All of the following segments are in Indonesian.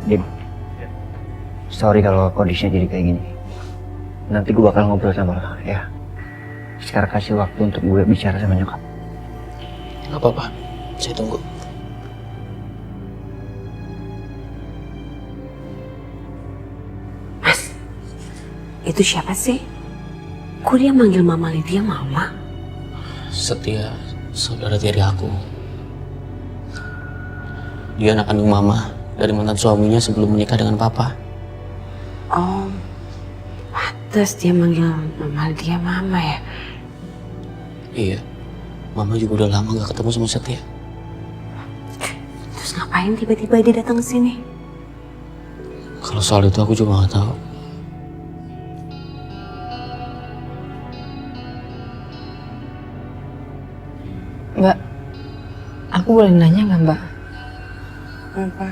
Dim, sorry kalau kondisinya jadi kayak gini. Nanti gue bakal ngobrol sama lo, ya. Sekarang kasih waktu untuk gue bicara sama nyokap. Gak apa-apa, saya tunggu. Mas, itu siapa sih? Kok dia manggil Mama Lydia Mama? Setia, saudara tiri aku. Dia anak kandung Mama dari mantan suaminya sebelum menikah dengan Papa. Oh, pantes dia manggil Mama Lydia Mama ya? Iya, Mama juga udah lama gak ketemu sama Setia. Terus ngapain tiba-tiba dia datang ke sini? Kalau soal itu aku juga gak tahu. Mbak, aku boleh nanya nggak Mbak? Apa?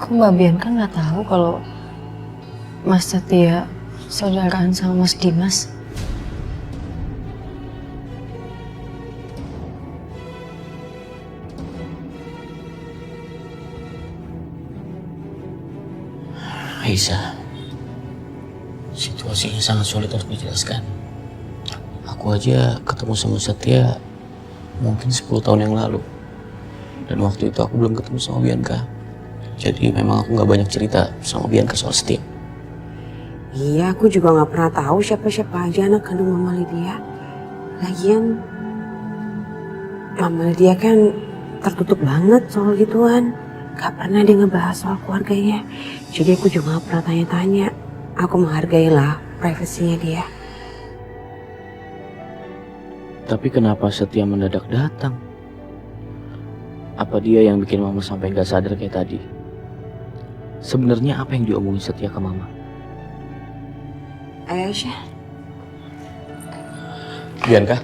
Kok Mbak Bianca nggak tahu kalau Mas Setia saudaraan sama Mas Dimas? Aisyah, situasinya sangat sulit untuk dijelaskan. Aku aja ketemu sama Setia mungkin 10 tahun yang lalu. Dan waktu itu aku belum ketemu sama Bianca. Jadi memang aku gak banyak cerita sama Bianca soal Setia. Iya, aku juga nggak pernah tahu siapa-siapa aja anak kandung Mama Lydia. Lagian, Mama Lydia kan tertutup banget soal gituan. Gak pernah dia ngebahas soal keluarganya. Jadi aku juga gak pernah tanya-tanya. Aku menghargailah privasinya dia. Tapi kenapa Setia mendadak datang? Apa dia yang bikin Mama sampai gak sadar kayak tadi? Sebenarnya apa yang diomongin Setia ke Mama? Aisyah. Bianca?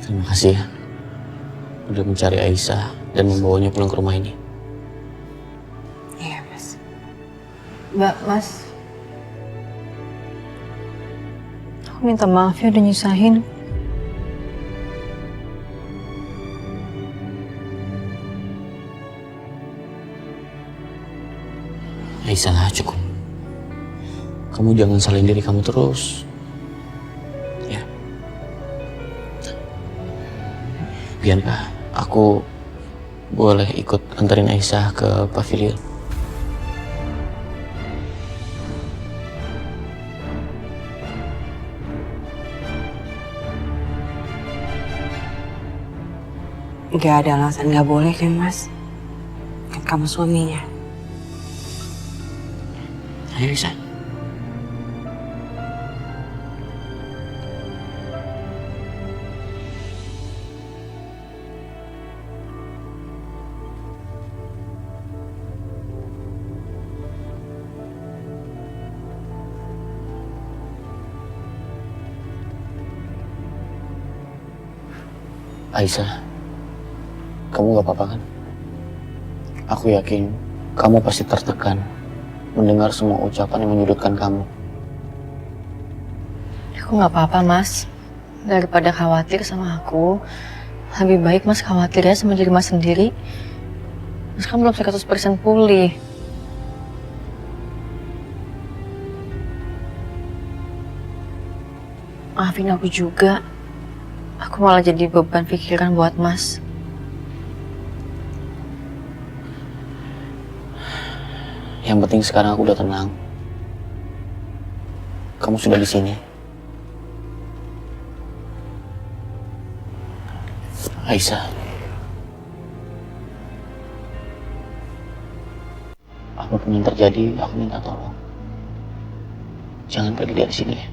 Terima kasih ya. Udah mencari Aisyah dan membawanya pulang ke rumah ini. Iya, Mas. Mbak, Mas. Aku minta maaf ya udah nyusahin. Aisyah, cukup. Kamu jangan salahin diri kamu terus. Ya. Bianca, aku boleh ikut anterin Aisyah ke pavilion? Gak ada alasan gak boleh kan, Mas? Kan kamu suaminya. Ayo Aisyah. Aisyah, kamu gak apa-apa kan? Aku yakin kamu pasti tertekan mendengar semua ucapan yang menyudutkan kamu. Aku nggak apa-apa, Mas. Daripada khawatir sama aku, lebih baik Mas khawatir ya sama diri Mas sendiri. Mas kan belum 100% pulih. Maafin aku juga. Aku malah jadi beban pikiran buat Mas. Yang penting sekarang aku udah tenang. Kamu sudah di sini. Aisyah. Apapun yang terjadi, aku minta tolong. Jangan pergi dari sini ya.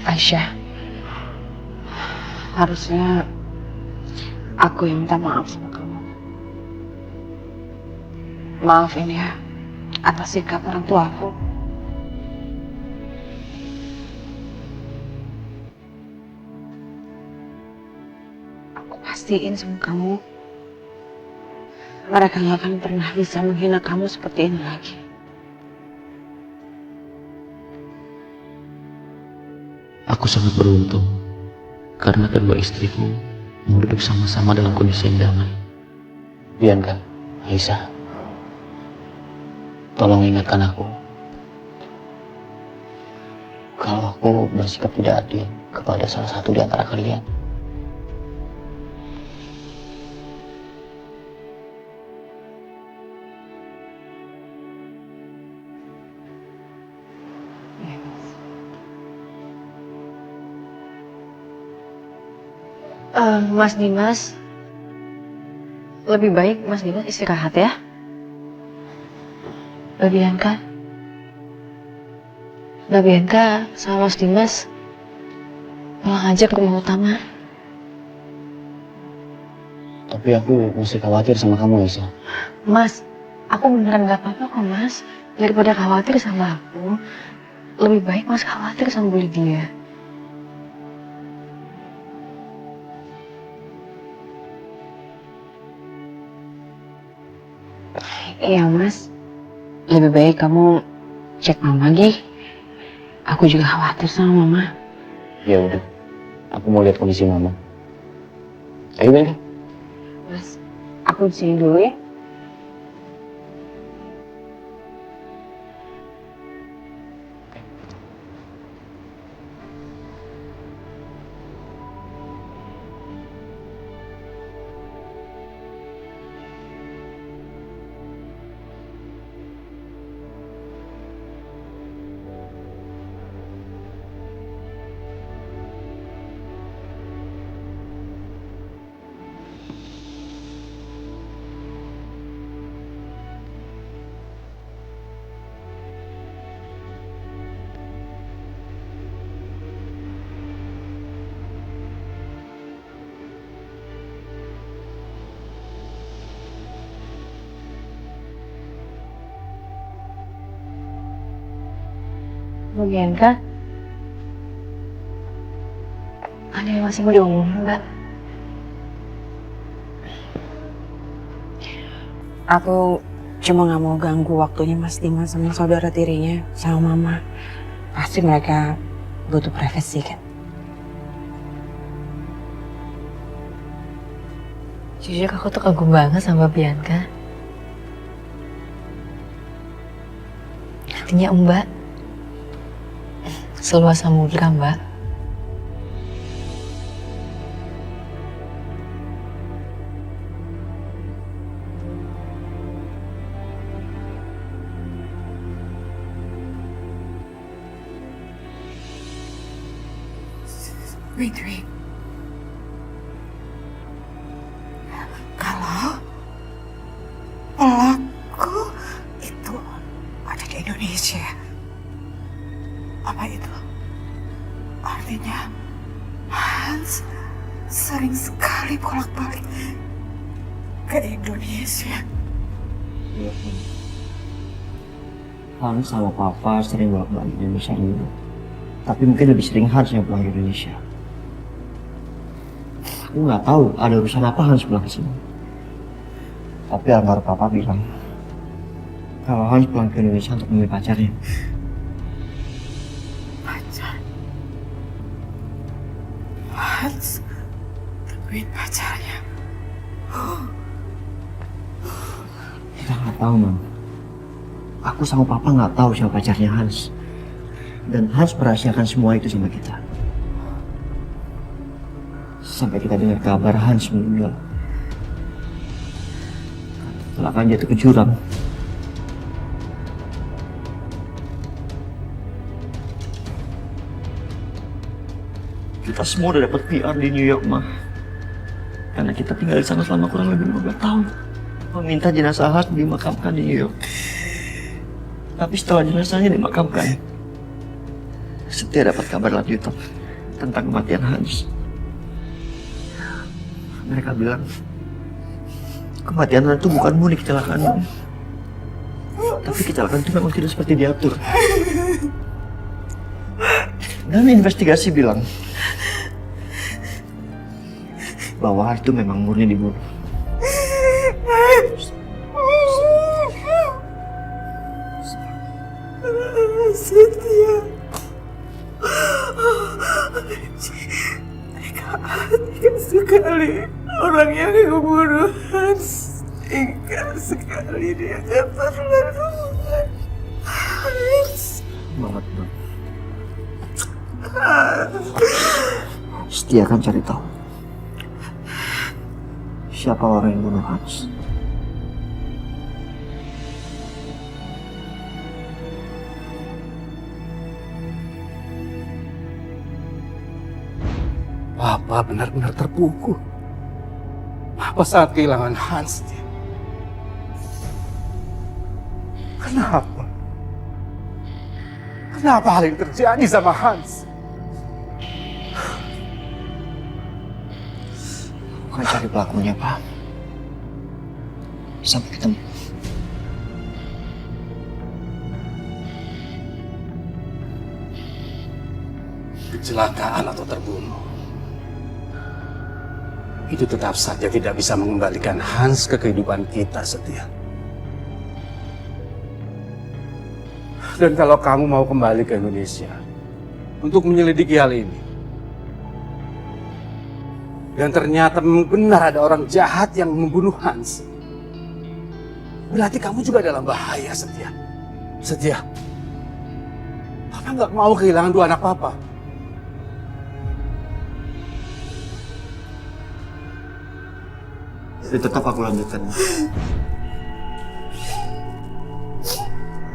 Aisyah, harusnya aku yang minta maaf sama kamu. Maafin ya atas sikap orang tua aku. pastiin sama kamu, mereka gak akan pernah bisa menghina kamu seperti ini lagi. Aku sangat beruntung karena kedua istriku mau duduk sama-sama dalam kondisi yang damai. Bianca, Aisyah, tolong ingatkan aku kalau aku bersikap tidak adil kepada salah satu di antara kalian. Mas Dimas, lebih baik Mas Dimas istirahat ya. Mbak Bianca sama Mas Dimas pulang aja ke rumah utama. Tapi aku masih khawatir sama kamu, Aisyah. Mas, aku beneran gak apa-apa kok Mas. Daripada khawatir sama aku, lebih baik Mas khawatir sama Bu Lydia. Iya Mas, lebih baik kamu cek Mama lagi. Aku juga khawatir sama Mama. Ya udah, aku mau lihat kondisi Mama. Ayo Bianca. Mas, aku di sini dulu ya. Bu Bianca, ada yang masih mau diomongin Mbak? Aku cuma gak mau ganggu waktunya Mas Dimas sama saudara tirinya sama Mama. Pasti mereka butuh privasi kan. Jujur aku tuh kagum banget sama Bianca. Hatinya Mbak seluas samudra, Mbak. Wait. Kalau pelaku itu ada di Indonesia, apa itu? Artinya Hans sering sekali bolak-balik ke Indonesia. Hans sama Papa sering bolak-balik ke Indonesia dulu. Tapi mungkin lebih sering Hans yang pulang ke Indonesia. Aku nggak tahu ada urusan apa Hans pulang ke sini. Tapi almarhum Papa bilang kalau Hans pulang ke Indonesia untuk menemui pacarnya. Pacar? Hans temuin pacarnya? Kita nggak tahu, Mam. Aku sama Papa nggak tahu siapa pacarnya Hans. Dan Hans merahasiakan semua itu sama kita. Sampai kita dengar kabar Hans meninggal. Kecelakaan jatuh ke jurang. Kita semua udah dapat PR di New York, Ma. Karena kita tinggal di sana selama kurang lebih 15 tahun. Meminta jenazah Hans dimakamkan di New York. Tapi setelah jenazahnya dimakamkan, Setia dapat kabar lanjutan tentang kematian Hans. Mereka bilang kematian Hans itu bukan murni kecelakaan, tapi kecelakaan itu memang tidak seperti diatur. Dan investigasi bilang bahwa Hans itu memang murni dibunuh. Setia. Tega sekali orang yang membunuh Hans. Tega sekali dia keterlaluan. Hans. Banget, Bang. Setia akan cari tahu siapa orang yang bunuh Hans. Papa benar-benar terpukul. Papa saat kehilangan Hans. Kenapa? Kenapa hal ini terjadi sama Hans? Akan cari pelakunya, Pak. Sampai ketemu. Kecelakaan atau terbunuh, itu tetap saja tidak bisa mengembalikan Hans ke kehidupan kita, Setia. Dan kalau kamu mau kembali ke Indonesia untuk menyelidiki hal ini, dan ternyata benar ada orang jahat yang membunuh Hans, berarti kamu juga dalam bahaya, Setia. Setia, Papa nggak mau kehilangan dua anak Papa. Jadi tetap aku lanjutkan.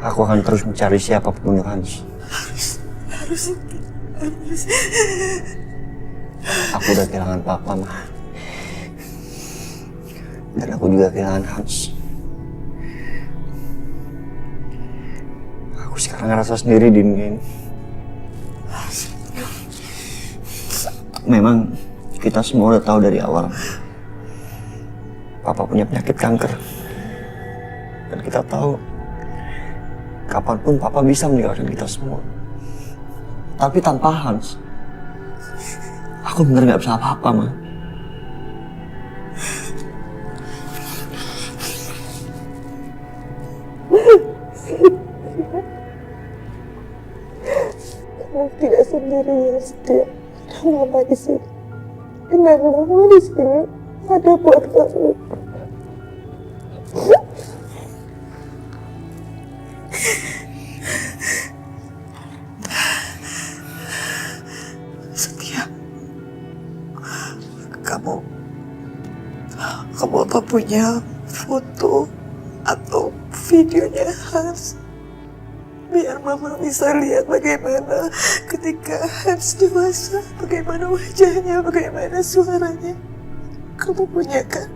Aku akan terus mencari siapa pembunuh Hans. Harus. Aku udah kehilangan Papa, Ma. Dan aku juga kehilangan Hans. Aku sekarang ngerasa sendiri di dunia ini. Memang kita semua udah tahu dari awal Papa punya penyakit kanker. Dan kita tahu kapanpun Papa bisa meninggalkan kita semua. Tapi tanpa Hans, aku bener gak bisa apa-apa, Ma. Kamu tidak sendirian, Setia. Ada mama di sini. Dan mama di sini ada buat kamu. Setia, kamu apa punya foto atau videonya Hans? Biar mama bisa lihat bagaimana ketika Hans dewasa, bagaimana wajahnya, bagaimana suaranya. Kamu punya kan?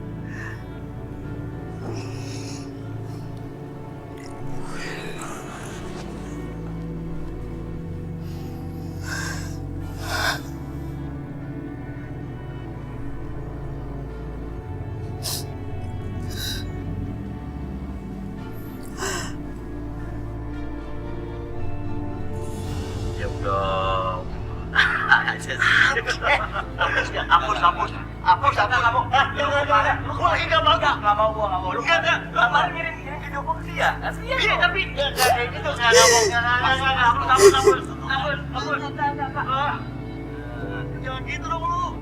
Jangan gitu dong lu.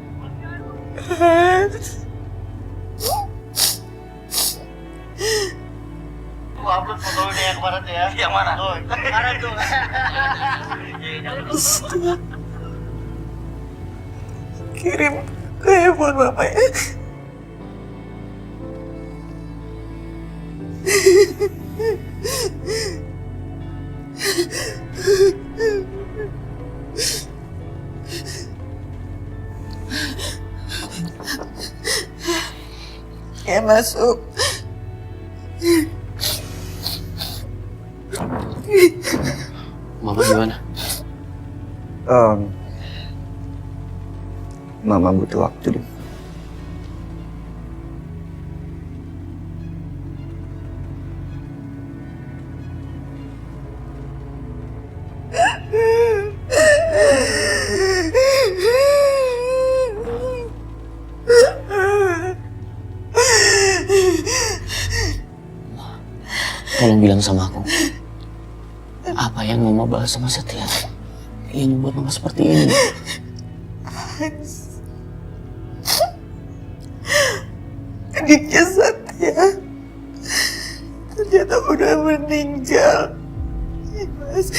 Gua upload fotonya yang kemarin tuh ya. Yang mana? Oh, kemarin tuh. Kirim ke handphone mama ya. Ya masuk. Mama gimana? Mama butuh waktu, Dim. Tolong bilang sama aku, apa yang Mama bahas sama Setia yang membuat Mama seperti ini? Adiknya Satya ternyata udah meninggal. Mas.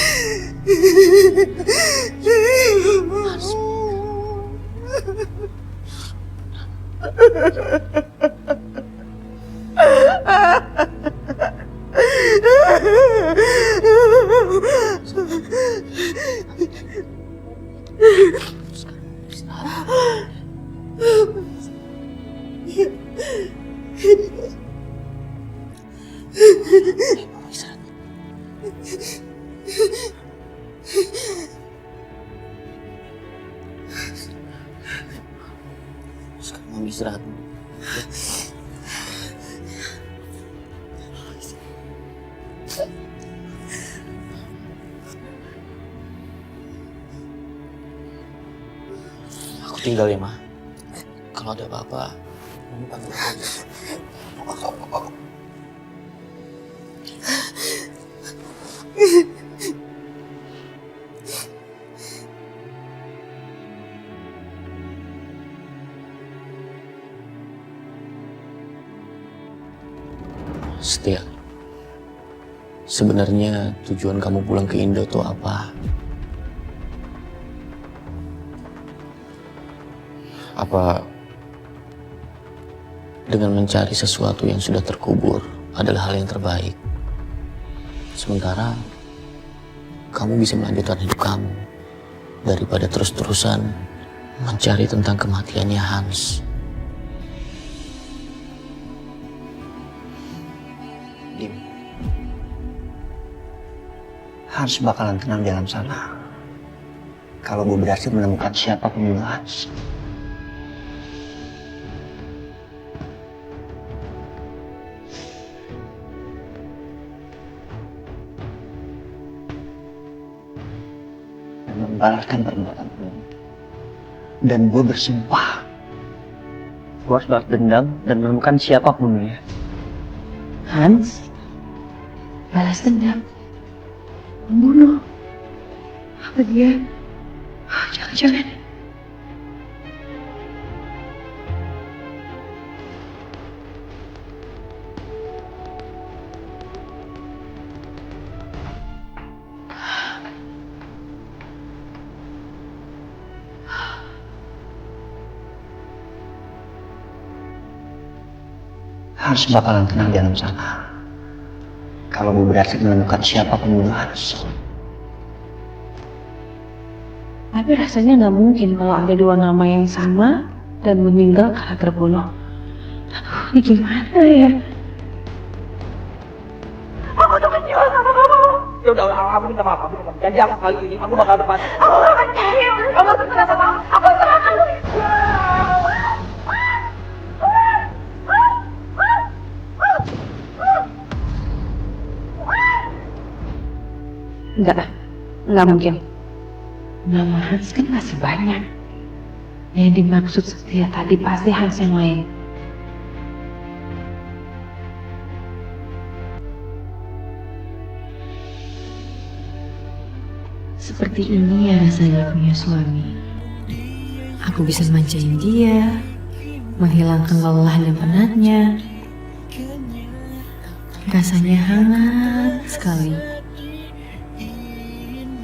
Sekarang Mama istirahat. Aku tinggal ya, Ma. Kalau ada apa-apa, Mama panggil aku aja. Setia, sebenarnya tujuan kamu pulang ke Indo tuh apa? Apa dengan mencari sesuatu yang sudah terkubur adalah hal yang terbaik? Sementara kamu bisa melanjutkan hidup kamu daripada terus-terusan mencari tentang kematiannya Hans. Dim, Hans bakalan tenang di alam sana kalau gue berhasil menemukan siapa pembunuh Hans. Dan membalaskan perbuatan gue. Dan gue bersumpah gue harus balas dendam dan menemukan siapa pembunuhnya. Hans, balas dendam, membunuh. Apa dia? Jangan-jangan. Hans bakalan tenang di alam sana kalau gue berhasil menemukan siapa pembunuh Hans. Tapi rasanya nggak mungkin kalau ada dua nama yang sama dan meninggal karena terbunuh. Aduh, ini gimana ya? Aku tuh kecewa sama kamu. Ya udah, aku minta maaf. Janji aku kali ini aku bakal depan. Aku gak percaya. Kamu tuh kenapa sama aku? Aku serah kamu. Enggak mungkin. Nama Hans kan masih banyak. Yang dimaksud Setia tadi pasti Hans yang lain. Seperti ini ya rasanya punya suami. Aku bisa manjain dia, menghilangkan lelah dan penatnya. Rasanya hangat sekali.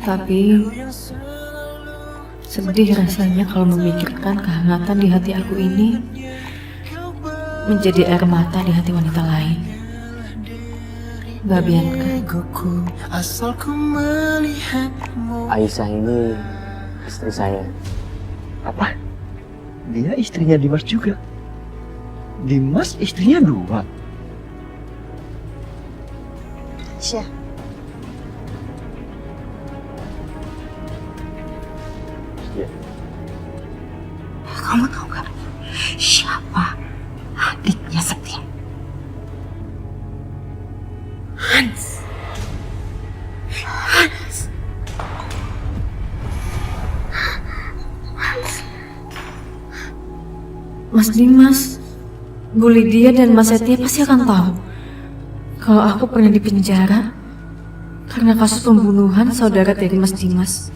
Tapi sedih rasanya kalau memikirkan kehangatan di hati aku ini menjadi air mata di hati wanita lain. Mbak Bianca. Aisyah ini istri saya. Apa? Dia istrinya Dimas juga. Dimas istrinya dua. Aisyah. Kamu tahu gak siapa adiknya Setia? Hans. Mas Dimas, Bu Lydia dan Mas Setia pasti akan tahu kalau aku pernah dipenjara karena kasus pembunuhan saudara dari Mas Dimas.